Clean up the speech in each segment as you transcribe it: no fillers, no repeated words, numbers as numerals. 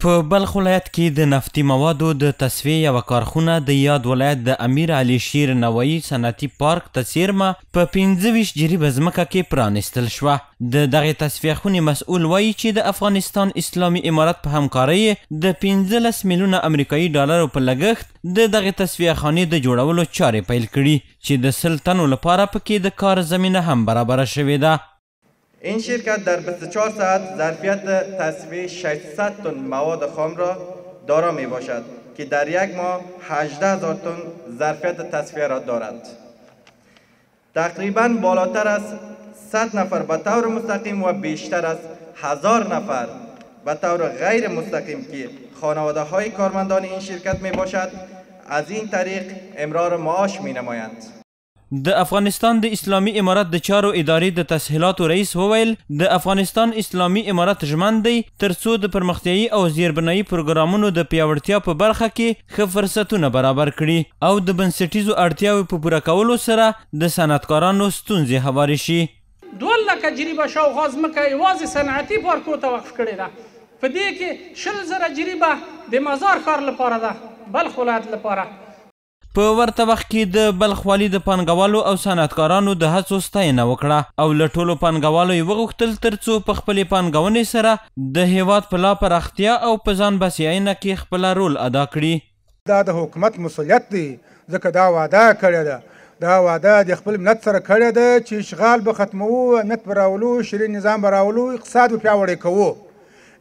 په بلخ ولایت کې د نفتي موادو د تصفیې یوه کارخونه د یاد ولایت د امیر علي شیر نوایی صنعتي پارک ته څیرمه په 25 جریبه ځمکه کې پرانیستل شوه. د دغې تصفیه خونې مسؤل وایي چې د افغانستان اسلامي امارت په همکارۍ د 15 میلیونه امریکایي ډالرو په لګښت د دغې تصفیه خانې د جوړولو چارې پیل کړي چې د 100 تنو لپاره پکې د کار زمینه هم برابره شوې ده. این شرکت در 24 ساعت ظرفیت تصفیه 600 تن مواد خام را دارا می باشد که در یک ماه 18,000 تن ظرفیت تصفیه را دارد. تقریبا بالاتر از 100 نفر به طور مستقیم و بیشتر از 1000 نفر به طور غیر مستقیم که خانواده های کارمندان این شرکت می باشد از این طریق امرار معاش می نمایند. د افغانستان د اسلامي امارت د چارو ادارې د تسهیلاتو رئیس وویل د افغانستان اسلامي امارت ژمن دی ترڅو د پرمختیایي او زیربنایي پروګرامونو د پیاوړتیا په برخه کې ښه فرصتونه برابر کړي او د بنسټیزو اړتیاوو په پوره کولو سره د صنعتکارانو ستونزې هوارې شي. 12 جریبه شاوخوا ځمکه یوازې صنعتي پارکو ته وقف کړې ده. په دې کې 20,000 جریبه د مزار ښار لپاره ده، بلخ ولایت لپاره. په ورته وخت کې د بلخ والي د پانګوالو او صنعتکارانو د هڅو ستاینه وکړه او له ټولو پانګوالو یې وغوښتل ترڅو په خپلې پانګونې سره د هیواد په لا پراختیا او په ځان بسیاینه کې خپله رول ادا کړي. دا د حکومت مسؤلیت دی ځکه دا وعده کړې ده، دا وعده د خپل ملت سره کړې ده چې اشغال به ختموو، امنیت به راولو، شرعي نظام به راولو، اقتصاد به پیاوړی کوو.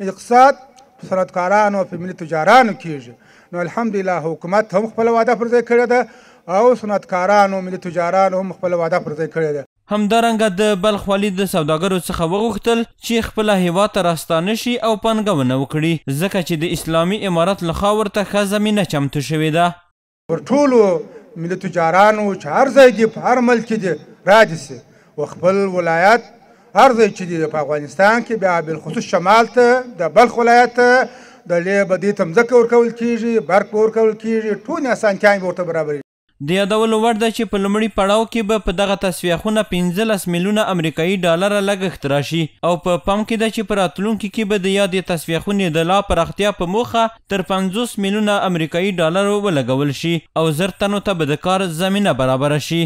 اقتصاد په صنعتکارانو په ملي تجارانو کېږي. نو الحمدلله حکومت هم خپل وعده پر ځای کړې ده او صنعتکارانو ملي تجارانو هم خپل وعده پر ځای کړې ده. همدارنګه د بلخ والي د سوداګرو څخه وغوښتل چې خپله هیواد ته راستانه شي او پانګونه وکړي ځکه چې د اسلامي امارت لخوا ورته ښه زمینه چمتو شوې ده. پر ټولو ملي تجارانو چې هر ځای دي په هر ملک کې دي رادي سي او خپل ولایت هر ځای چې دي په افغانستان کې بیا بالخصوص شمال ته د بلخ ولایت د لیبه دې ته مځکه ورکول کېږي، برق به ورکول کېږي، ټولې اسانتیاوې به ورته برابرېږي. د یادولو وړ ده چې په لومړي پړاو کې به په دغه تصفیه خونه 15 میلیونه امریکایي ډالره لګښت راشي او په پام کې ده چې په راتلونکي کې به د یادې تصفیه خونې د لا پراختیا په موخه تر 50 میلیونه امریکایي ډالرو ولګول شي او 1000 تنو ته به د کار زمینه برابره شي.